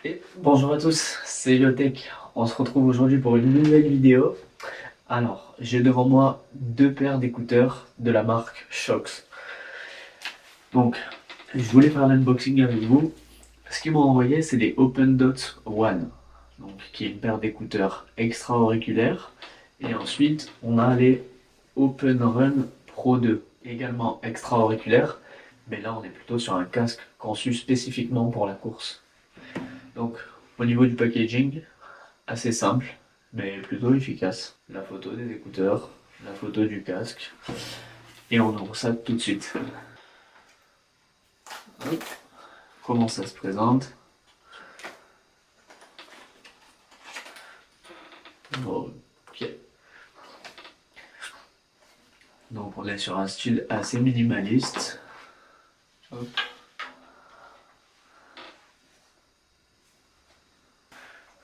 Et bonjour à tous, c'est Yotech. On se retrouve aujourd'hui pour une nouvelle vidéo. Alors, j'ai devant moi deux paires d'écouteurs de la marque Shox. Donc, je voulais faire l'unboxing avec vous. Ce qu'ils m'ont envoyé, c'est des Open Dot One, donc qui est une paire d'écouteurs extra-auriculaires. Et ensuite, on a les Open Run Pro 2, également extra-auriculaires. Mais là, on est plutôt sur un casque conçu spécifiquement pour la course. Donc, au niveau du packaging, assez simple, mais plutôt efficace. La photo des écouteurs, la photo du casque, et on ouvre ça tout de suite. Hop. Comment ça se présente? Ok. Donc on est sur un style assez minimaliste. Hop.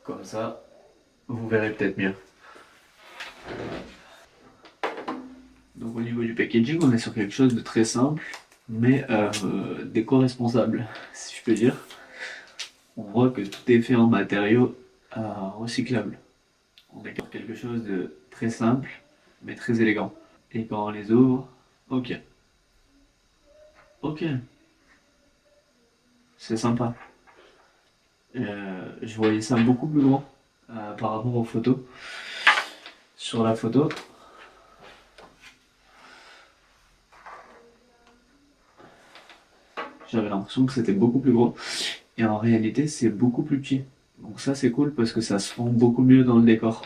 Comme ça, vous verrez peut-être mieux. Donc au niveau du packaging, on est sur quelque chose de très simple, mais d'éco-responsable, si je peux dire. On voit que tout est fait en matériaux recyclables. On est sur quelque chose de très simple, mais très élégant. Et quand on les ouvre, ok. Ok, c'est sympa. Je voyais ça beaucoup plus grand par rapport aux photos. Sur la photo, j'avais l'impression que c'était beaucoup plus gros. Et en réalité, c'est beaucoup plus petit. Donc ça, c'est cool parce que ça se rend beaucoup mieux dans le décor.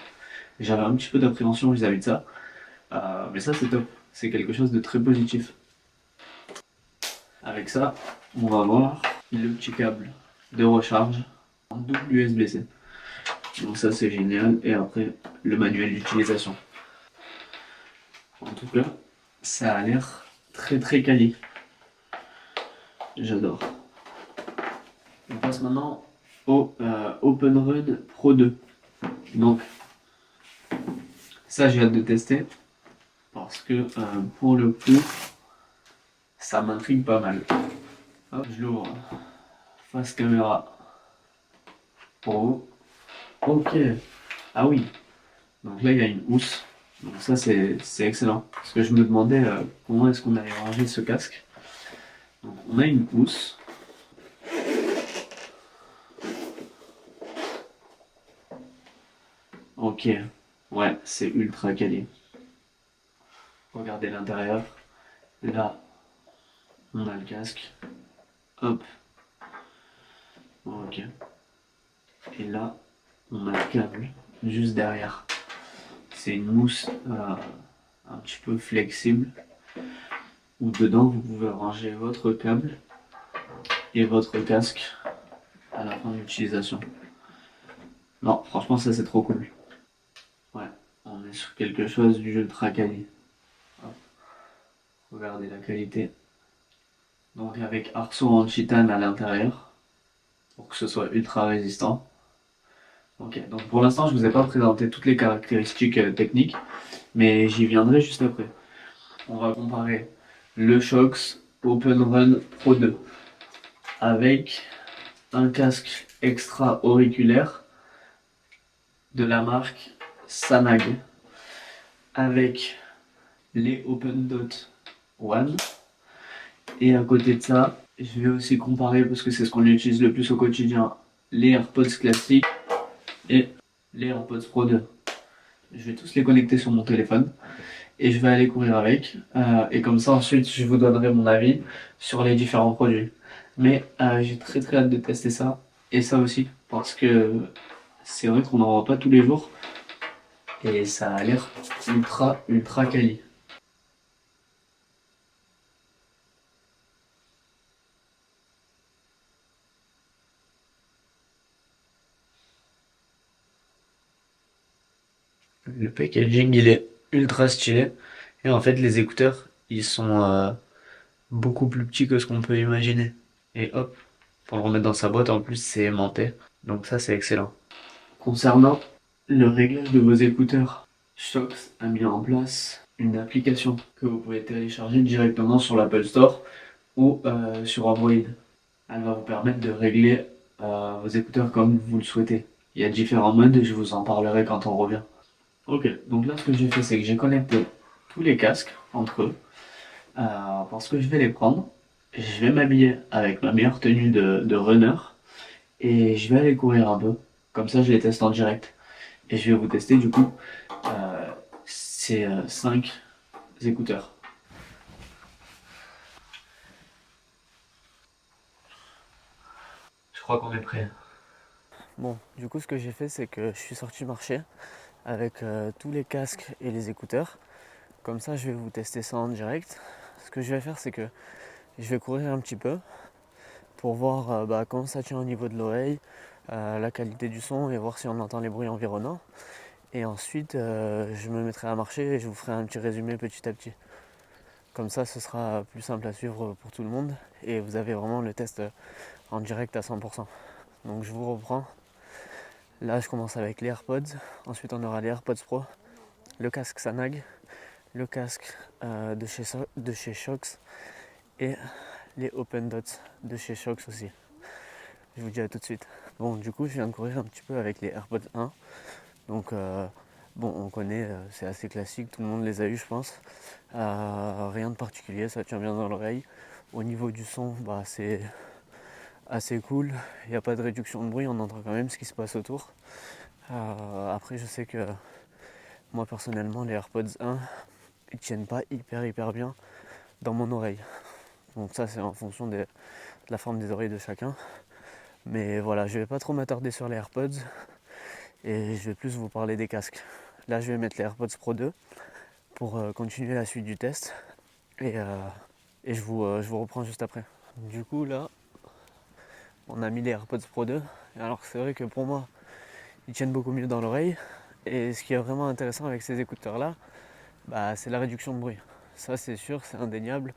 J'avais un petit peu d'appréhension vis-à-vis de ça. Mais ça, c'est top. C'est quelque chose de très positif. Avec ça, on va voir le petit câble de recharge en double USB-C. Donc ça, c'est génial. Et après, le manuel d'utilisation. En tout cas, ça a l'air très très quali. J'adore. On passe maintenant au Open Run Pro 2. Donc, ça j'ai hâte de tester parce que pour le coup, ça m'intrigue pas mal. Hop, je l'ouvre face caméra pour vous. Ok. Ah oui. Donc là, il y a une housse. Donc ça, c'est excellent. Parce que je me demandais comment est-ce qu'on allait ranger ce casque. Donc on a une housse. Ok. Ouais, c'est ultra quali. Regardez l'intérieur. Là, on a le casque. Hop. Ok. Et là, on a le câble juste derrière. C'est une mousse un petit peu flexible où dedans vous pouvez ranger votre câble et votre casque à la fin de l'utilisation. Non, franchement, ça c'est trop cool. Ouais, on est sur quelque chose d'ultra quali. Hop. Regardez la qualité. Donc avec arceau en titane à l'intérieur pour que ce soit ultra résistant. Ok, donc pour l'instant je vous ai pas présenté toutes les caractéristiques techniques, mais j'y viendrai juste après. On va comparer le Shox Open Run Pro 2 avec un casque extra auriculaire de la marque Sanag avec les Open Dot One. Et à côté de ça, je vais aussi comparer, parce que c'est ce qu'on utilise le plus au quotidien, les AirPods classiques et les AirPods Pro 2. Je vais tous les connecter sur mon téléphone et je vais aller courir avec. Et comme ça, ensuite, je vous donnerai mon avis sur les différents produits. Mais j'ai très très hâte de tester ça et ça aussi, parce que c'est vrai qu'on n'en voit pas tous les jours et ça a l'air ultra ultra quali. Le packaging il est ultra stylé et en fait les écouteurs ils sont beaucoup plus petits que ce qu'on peut imaginer. Et hop, pour le remettre dans sa boîte en plus c'est aimanté, donc ça c'est excellent. Concernant le réglage de vos écouteurs, Shox a mis en place une application que vous pouvez télécharger directement sur l'Apple Store ou sur Android. Elle va vous permettre de régler vos écouteurs comme vous le souhaitez. Il y a différents modes et je vous en parlerai quand on revient. Ok, donc là ce que j'ai fait c'est que j'ai connecté tous les casques entre eux parce que je vais les prendre. Je vais m'habiller avec ma meilleure tenue de runner et je vais aller courir un peu. Comme ça je les teste en direct. Et je vais vous tester du coup ces 5 écouteurs. Je crois qu'on est prêt. Bon, du coup ce que j'ai fait c'est que je suis sorti marcher avec tous les casques et les écouteurs. Comme ça je vais vous tester ça en direct. Ce que je vais faire c'est que je vais courir un petit peu pour voir comment ça tient au niveau de l'oreille, la qualité du son et voir si on entend les bruits environnants. Et ensuite je me mettrai à marcher et je vous ferai un petit résumé petit à petit. Comme ça ce sera plus simple à suivre pour tout le monde et vous avez vraiment le test en direct à 100%. Donc je vous reprends. Là je commence avec les AirPods, ensuite on aura les AirPods Pro, le casque Sanag, le casque de chez Shox et les Open Dots de chez Shox aussi. Je vous dis à tout de suite. Bon, du coup je viens de courir un petit peu avec les AirPods 1. Donc bon, on connaît, c'est assez classique, tout le monde les a eu je pense. Rien de particulier, ça tient bien dans l'oreille. Au niveau du son, c'est assez cool, il n'y a pas de réduction de bruit, on entend quand même ce qui se passe autour. Après je sais que moi personnellement les AirPods 1 ils tiennent pas hyper bien dans mon oreille. Donc ça c'est en fonction de la forme des oreilles de chacun. Mais voilà, je vais pas trop m'attarder sur les AirPods et je vais plus vous parler des casques. Là je vais mettre les AirPods Pro 2 pour continuer la suite du test et je vous reprends juste après. Du coup là on a mis les AirPods Pro 2 alors c'est vrai que pour moi ils tiennent beaucoup mieux dans l'oreille et ce qui est vraiment intéressant avec ces écouteurs là c'est la réduction de bruit. Ça c'est sûr, c'est indéniable,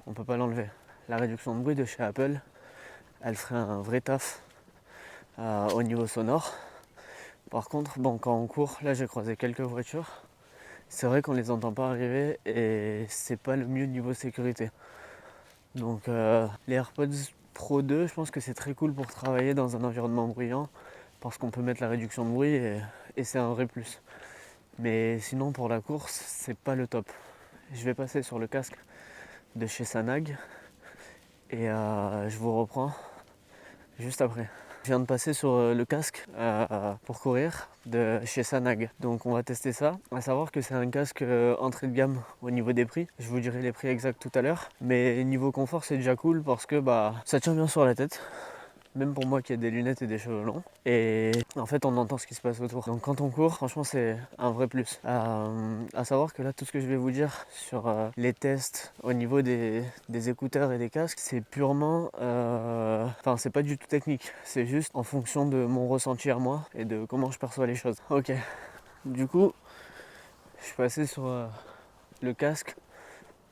on peut pas l'enlever. La réduction de bruit de chez Apple, elle ferait un vrai taf au niveau sonore. Par contre, quand on court, là j'ai croisé quelques voitures, c'est vrai qu'on les entend pas arriver et c'est pas le mieux niveau sécurité. Donc les AirPods Pro 2, je pense que c'est très cool pour travailler dans un environnement bruyant parce qu'on peut mettre la réduction de bruit et c'est un vrai plus. Mais sinon pour la course, c'est pas le top. Je vais passer sur le casque de chez Sanag et je vous reprends juste après. Je viens de passer sur le casque pour courir de chez Sanag. Donc on va tester ça. À savoir que c'est un casque entrée de gamme au niveau des prix. Je vous dirai les prix exacts tout à l'heure. Mais niveau confort c'est déjà cool parce que ça tient bien sur la tête. Même pour moi qui ai des lunettes et des cheveux longs. Et en fait, on entend ce qui se passe autour. Donc quand on court, franchement, c'est un vrai plus. À savoir que là, tout ce que je vais vous dire sur les tests au niveau des écouteurs et des casques, c'est purement... Enfin, c'est pas du tout technique. C'est juste en fonction de mon ressenti à moi et de comment je perçois les choses. Ok. Du coup, je suis passé sur le casque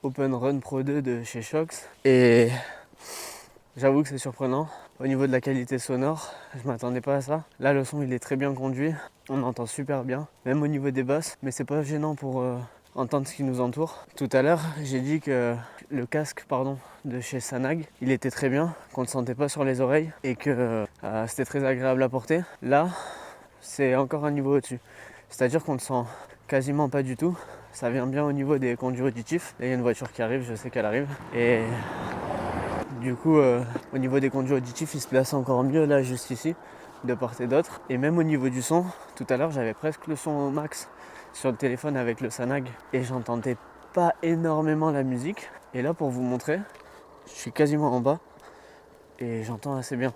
Open Run Pro 2 de chez Shox. Et j'avoue que c'est surprenant. Au niveau de la qualité sonore, je m'attendais pas à ça. Là, le son il est très bien conduit, on entend super bien, même au niveau des basses, mais c'est pas gênant pour entendre ce qui nous entoure. Tout à l'heure, j'ai dit que le casque de chez Sanag, il était très bien, qu'on ne le sentait pas sur les oreilles et que c'était très agréable à porter. Là, c'est encore un niveau au-dessus. C'est-à-dire qu'on ne le sent quasiment pas du tout. Ça vient bien au niveau des conduits auditifs. Là, il y a une voiture qui arrive, je sais qu'elle arrive. Et du coup, au niveau des conduits auditifs, il se place encore mieux là, juste ici, de part et d'autre. Et même au niveau du son, tout à l'heure, j'avais presque le son au max sur le téléphone avec le Sanag et j'entendais pas énormément la musique. Et là, pour vous montrer, je suis quasiment en bas et j'entends assez bien.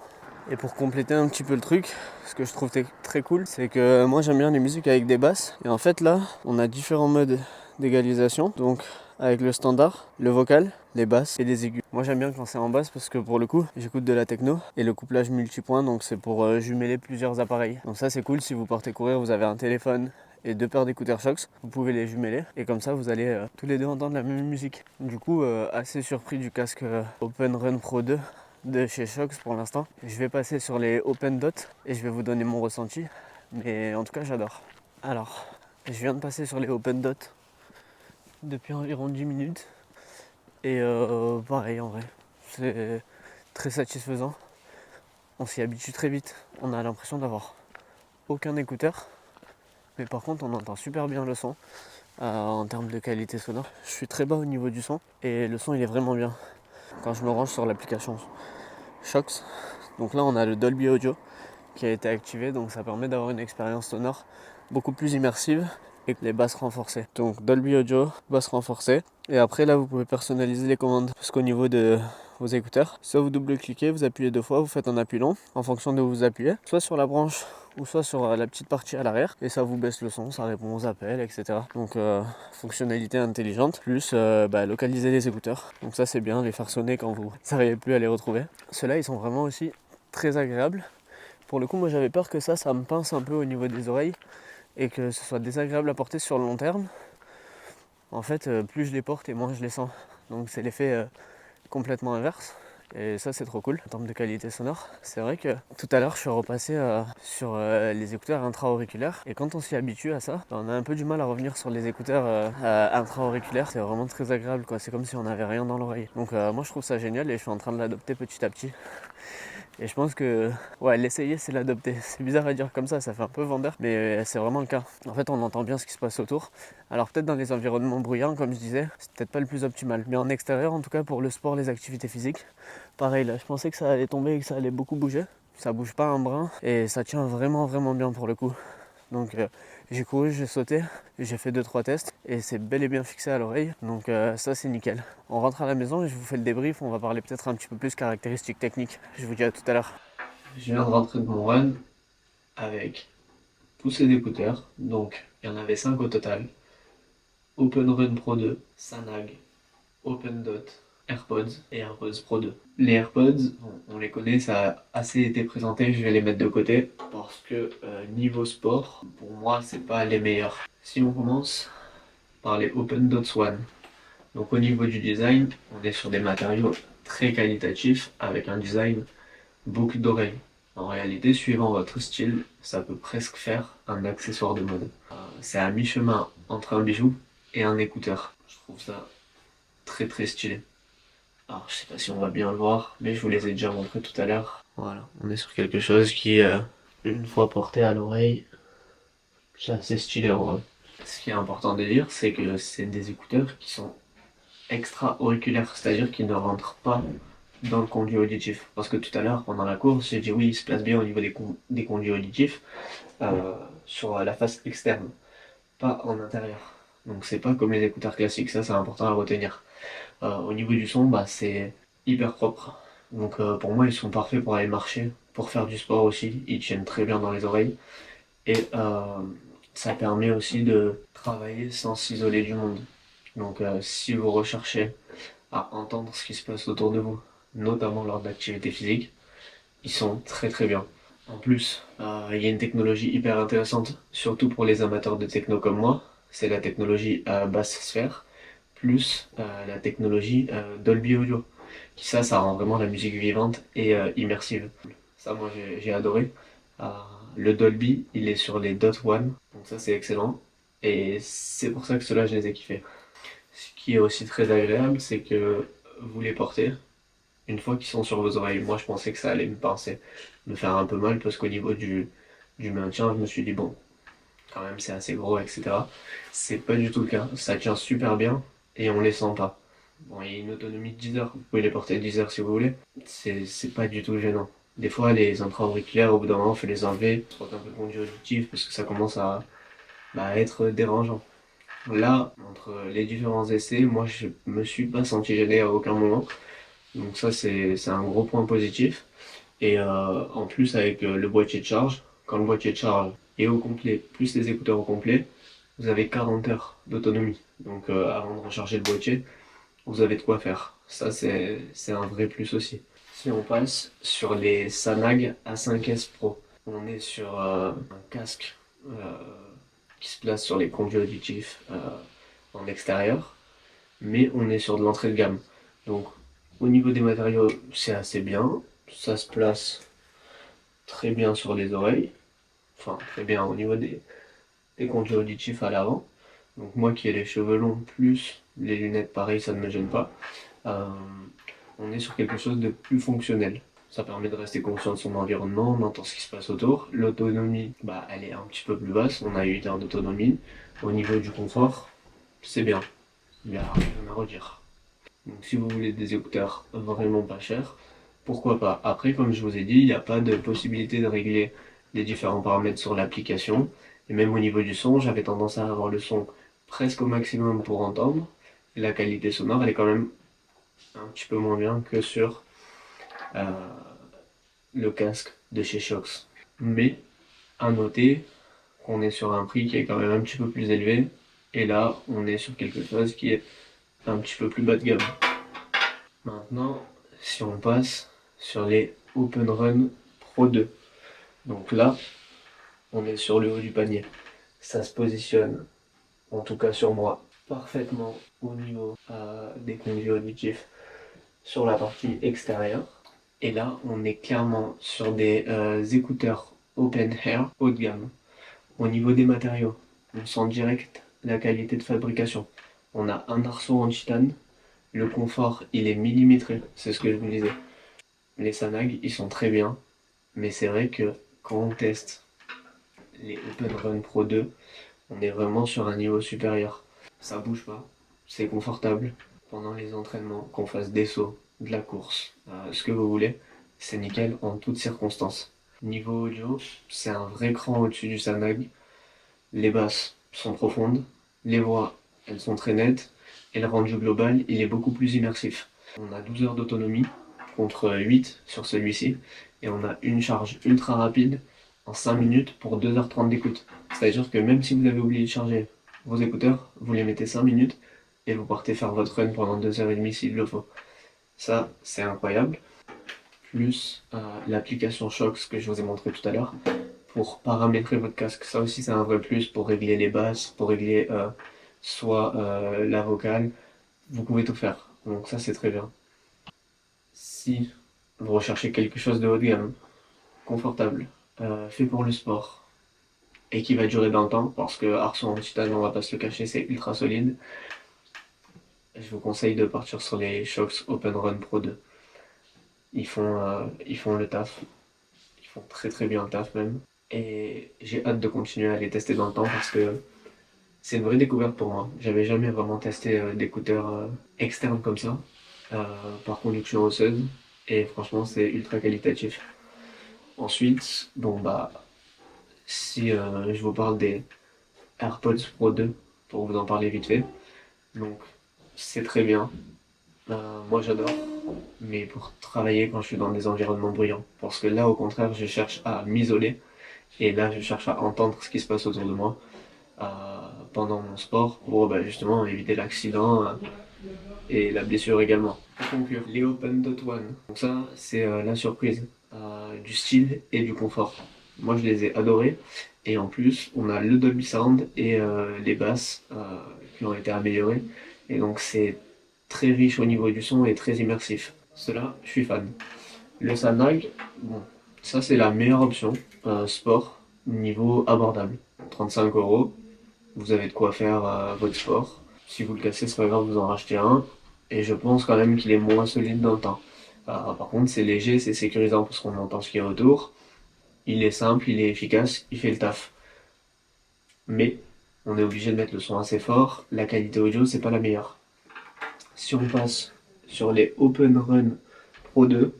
Et pour compléter un petit peu le truc, ce que je trouve très cool, c'est que moi j'aime bien les musiques avec des basses. Et en fait là, on a différents modes d'égalisation. Donc avec le standard, le vocal, les basses et les aigus. Moi j'aime bien quand c'est en basse parce que pour le coup, j'écoute de la techno et le couplage multipoint, donc c'est pour jumeler plusieurs appareils. Donc ça c'est cool, si vous partez courir, vous avez un téléphone et 2 paires d'écouteurs Shox, vous pouvez les jumeler et comme ça vous allez tous les deux entendre la même musique. Du coup, assez surpris du casque Open Run Pro 2 de chez Shox pour l'instant. Je vais passer sur les Open Dot et je vais vous donner mon ressenti, mais en tout cas j'adore. Alors, je viens de passer sur les Open Dot depuis environ 10 minutes et pareil en vrai, c'est très satisfaisant. on s'y habitue très vite. On a l'impression d'avoir aucun écouteur, mais par contre on entend super bien le son en termes de qualité sonore. Je suis très bas au niveau du son et le son il est vraiment bien quand je me range sur l'application Shox. Donc là on a le Dolby Audio qui a été activé, donc ça permet d'avoir une expérience sonore beaucoup plus immersive et les basses renforcées. Donc Dolby Audio, basses renforcées. Et après là vous pouvez personnaliser les commandes parce qu'au niveau de vos écouteurs, soit vous double-cliquez, vous appuyez 2 fois, vous faites un appui long en fonction de où vous appuyez, soit sur la branche ou soit sur la petite partie à l'arrière, et ça vous baisse le son, ça répond aux appels, etc. Donc fonctionnalité intelligente, plus localiser les écouteurs. Donc ça c'est bien, les faire sonner quand vous n'arrivez plus à les retrouver. Ceux-là ils sont vraiment aussi très agréables. Pour le coup moi j'avais peur que ça me pince un peu au niveau des oreilles et que ce soit désagréable à porter sur le long terme. En fait plus je les porte et moins je les sens. Donc c'est l'effet complètement inverse. Et ça c'est trop cool en termes de qualité sonore. C'est vrai que tout à l'heure je suis repassé sur les écouteurs intra-auriculaires, et quand on s'y habitue à ça, on a un peu du mal à revenir sur les écouteurs intra-auriculaires. C'est vraiment très agréable quoi, c'est comme si on n'avait rien dans l'oreille. Donc moi je trouve ça génial et je suis en train de l'adopter petit à petit. Et je pense que l'essayer c'est l'adopter. C'est bizarre à dire comme ça fait un peu vendeur, mais c'est vraiment le cas. En fait on entend bien ce qui se passe autour. Alors peut-être dans les environnements bruyants comme je disais, c'est peut-être pas le plus optimal. Mais en extérieur en tout cas pour le sport, les activités physiques, pareil là je pensais que ça allait tomber et que ça allait beaucoup bouger. Ça bouge pas un brin et ça tient vraiment bien pour le coup. Donc j'ai couru, j'ai sauté, j'ai fait 2-3 tests et c'est bel et bien fixé à l'oreille, donc ça c'est nickel. On rentre à la maison et je vous fais le débrief, on va parler peut-être un petit peu plus caractéristiques techniques. Je vous dis à tout à l'heure. Je viens de rentrer de mon run avec tous ces écouteurs, donc il y en avait 5 au total. Open Run Pro 2, Sanag, Open Dot, AirPods et AirPods Pro 2. Les AirPods, on les connaît, ça a assez été présenté, je vais les mettre de côté parce que niveau sport, pour moi, c'est pas les meilleurs. Si on commence par les Open Dots One, donc au niveau du design, on est sur des matériaux très qualitatifs avec un design boucle d'oreille. En réalité, suivant votre style, ça peut presque faire un accessoire de mode. C'est à mi-chemin entre un bijou et un écouteur. Je trouve ça très stylé. Alors, je sais pas si on va bien le voir, mais je vous les ai déjà montrés tout à l'heure. Voilà, on est sur quelque chose qui, une fois porté à l'oreille, c'est assez stylé en vrai. Ce qui est important de dire, c'est que c'est des écouteurs qui sont extra-auriculaires, c'est-à-dire qu'ils ne rentrent pas dans le conduit auditif. Parce que tout à l'heure, pendant la course, j'ai dit oui, il se place bien au niveau des conduits auditifs, sur la face externe, pas en intérieur. Donc c'est pas comme les écouteurs classiques, ça c'est important à retenir. Au niveau du son, c'est hyper propre. Donc pour moi, ils sont parfaits pour aller marcher, pour faire du sport aussi. Ils tiennent très bien dans les oreilles. Et ça permet aussi de travailler sans s'isoler du monde. Donc si vous recherchez à entendre ce qui se passe autour de vous, notamment lors d'activités physiques, ils sont très bien. En plus, il y a une technologie hyper intéressante, surtout pour les amateurs de techno comme moi. C'est la technologie basse sphère, plus la technologie Dolby Audio. Ça rend vraiment la musique vivante et immersive. Ça, moi, j'ai adoré. Euh, le Dolby, il est sur les Dot One, donc ça, c'est excellent. Et c'est pour ça que ceux-là, je les ai kiffés. Ce qui est aussi très agréable, c'est que vous les portez une fois qu'ils sont sur vos oreilles. Moi, je pensais que ça allait me pincer, me faire un peu mal, parce qu'au niveau du maintien, je me suis dit, bon, quand même, c'est assez gros, etc. C'est pas du tout le cas. Ça tient super bien et on les sent pas. Bon, il y a une autonomie de 10 heures. Vous pouvez les porter 10 heures si vous voulez. C'est pas du tout gênant. Des fois, les intra-auriculaires, au bout d'un moment, il faut les enlever. Se frotte un peu le conduit auditif parce que ça commence à être dérangeant. Là, entre les différents essais, moi, je me suis pas senti gêné à aucun moment. Donc ça, c'est un gros point positif. Et en plus, avec le boîtier de charge, quand le boîtier de charge est au complet, plus les écouteurs au complet, vous avez 40 heures d'autonomie. Donc avant de recharger le boîtier, vous avez de quoi faire. Ça, c'est un vrai plus aussi. Si on passe sur les Sanag A5S Pro, on est sur un casque qui se place sur les conduits auditifs en extérieur, mais on est sur de l'entrée de gamme. Donc au niveau des matériaux, c'est assez bien. Ça se place très bien sur les oreilles. Enfin, très bien au niveau des conduits auditifs à l'avant. Donc moi qui ai les cheveux longs plus les lunettes pareil, ça ne me gêne pas. Euh, on est sur quelque chose de plus fonctionnel. Ça permet de rester conscient de son environnement, on entend ce qui se passe autour. L'autonomie, elle est un petit peu plus basse, on a 8 heures d'autonomie. Au niveau du confort, c'est bien, il n'y a rien à redire. Donc si vous voulez des écouteurs vraiment pas chers, pourquoi pas. Après, comme je vous ai dit, il n'y a pas de possibilité de régler les différents paramètres sur l'application. Et même au niveau du son, j'avais tendance à avoir le son presque au maximum pour entendre. Et la qualité sonore, elle est quand même un petit peu moins bien que sur euh, le casque de chez Shox. Mais à noter qu'on est sur un prix qui est quand même un petit peu plus élevé. Et là, on est sur quelque chose qui est un petit peu plus bas de gamme. Maintenant, si on passe sur les Open Run Pro 2. Donc là, on est sur le haut du panier. Ça se positionne, en tout cas sur moi, parfaitement au niveau des conduits auditifs sur la partie extérieure. Et là, on est clairement sur des écouteurs Open Air haut de gamme. Au niveau des matériaux, on sent direct la qualité de fabrication. On a un arceau en titane. Le confort, il est millimétré, c'est ce que je vous disais. Les Sanag, ils sont très bien, mais c'est vrai que quand on teste les Open Run Pro 2, on est vraiment sur un niveau supérieur. Ça bouge pas, c'est confortable. Pendant les entraînements, qu'on fasse des sauts, de la course, ce que vous voulez, c'est nickel en toutes circonstances. Niveau audio, c'est un vrai cran au-dessus du Sanag. Les basses sont profondes, les voix, elles sont très nettes, et le rendu global, il est beaucoup plus immersif. On a 12 heures d'autonomie contre 8 sur celui-ci, et on a une charge ultra rapide en 5 minutes pour 2h30 d'écoute. C'est-à-dire que même si vous avez oublié de charger vos écouteurs, vous les mettez 5 minutes et vous partez faire votre run pendant 2h30 s'il le faut. Ça, c'est incroyable. Plus l'application Shox que je vous ai montré tout à l'heure pour paramétrer votre casque. Ça aussi, c'est un vrai plus pour régler les basses, pour régler soit la vocale. Vous pouvez tout faire. Donc ça, c'est très bien. Si vous recherchez quelque chose de haut de gamme, confortable, fait pour le sport, et qui va durer dans le temps, parce que Arceau en titane, on va pas se le cacher, c'est ultra solide, je vous conseille de partir sur les Shox Open Run Pro 2. Ils font le taf. Ils font très très bien le taf même. Et j'ai hâte de continuer à les tester dans le temps parce que c'est une vraie découverte pour moi. J'avais jamais vraiment testé d'écouteurs externes comme ça, par conduction osseuse. Et franchement, c'est ultra qualitatif. Ensuite, si je vous parle des AirPods Pro 2, pour vous en parler vite fait. Donc, c'est très bien. Moi, j'adore. Mais pour travailler quand je suis dans des environnements bruyants. Parce que là, au contraire, je cherche à m'isoler. Et là, je cherche à entendre ce qui se passe autour de moi euh, pendant mon sport pour justement éviter l'accident et la blessure également. Pour conclure, les Open Dot One. Donc ça, c'est la surprise du style et du confort. Moi, je les ai adorés. Et en plus, on a le Dolby Sound et les basses qui ont été améliorées. Et donc, c'est très riche au niveau du son et très immersif. Cela, je suis fan. Le Sanag, bon, ça c'est la meilleure option sport niveau abordable. 35 euros, vous avez de quoi faire votre sport. Si vous le cassez, c'est pas grave, vous en rachetez un. Et je pense quand même qu'il est moins solide dans le temps. Par contre, c'est léger, c'est sécurisant parce qu'on entend ce qu'il y a autour. Il est simple, il est efficace, il fait le taf. Mais on est obligé de mettre le son assez fort. La qualité audio, c'est pas la meilleure. Si on passe sur les Open Run Pro 2,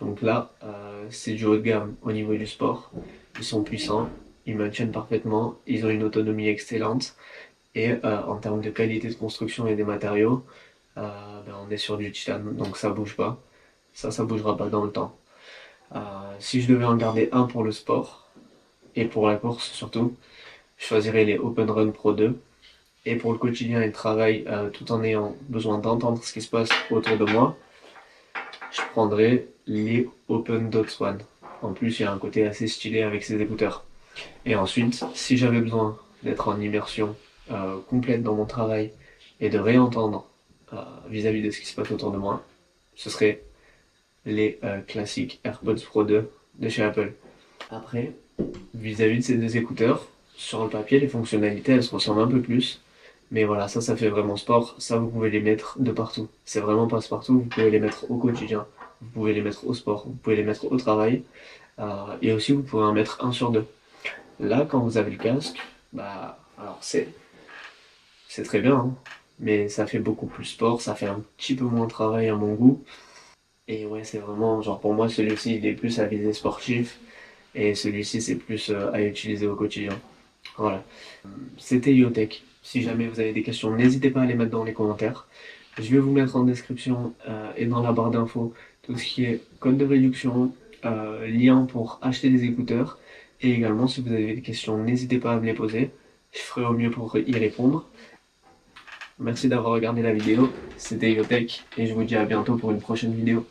donc là, c'est du haut de gamme au niveau du sport. Ils sont puissants, ils maintiennent parfaitement, ils ont une autonomie excellente. Et en termes de qualité de construction et des matériaux, on est sur du titane, donc ça bouge pas. Ça bougera pas dans le temps. Si je devais en garder un pour le sport, et pour la course surtout, je choisirais les Open Run Pro 2. Et pour le quotidien et le travail, tout en ayant besoin d'entendre ce qui se passe autour de moi, je prendrais les Open Dots One. En plus, il y a un côté assez stylé avec ces écouteurs. Et ensuite, si j'avais besoin d'être en immersion complète dans mon travail et de réentendre vis-à-vis de ce qui se passe autour de moi, ce serait les classiques AirPods Pro 2 de chez Apple. Après, vis-à-vis de ces deux écouteurs, sur le papier, les fonctionnalités, elles se ressemblent un peu plus. Mais voilà, ça fait vraiment sport. Ça, vous pouvez les mettre de partout. C'est vraiment passe-partout. Vous pouvez les mettre au quotidien. vous pouvez les mettre au sport, vous pouvez les mettre au travail, et aussi vous pouvez en mettre un sur deux. Là, quand vous avez le casque, bah, alors c'est très bien, hein, mais ça fait beaucoup plus sport, ça fait un petit peu moins travail à mon goût. Et ouais, c'est vraiment, genre pour moi, celui-ci, il est plus à visée sportif, et celui-ci, c'est plus à utiliser au quotidien. Voilà. C'était Yotech. Si jamais vous avez des questions, n'hésitez pas à les mettre dans les commentaires. Je vais vous mettre en description et dans la barre d'infos tout ce qui est code de réduction, lien pour acheter des écouteurs. Et également, si vous avez des questions, n'hésitez pas à me les poser. Je ferai au mieux pour y répondre. Merci d'avoir regardé la vidéo. C'était Yotech et je vous dis à bientôt pour une prochaine vidéo.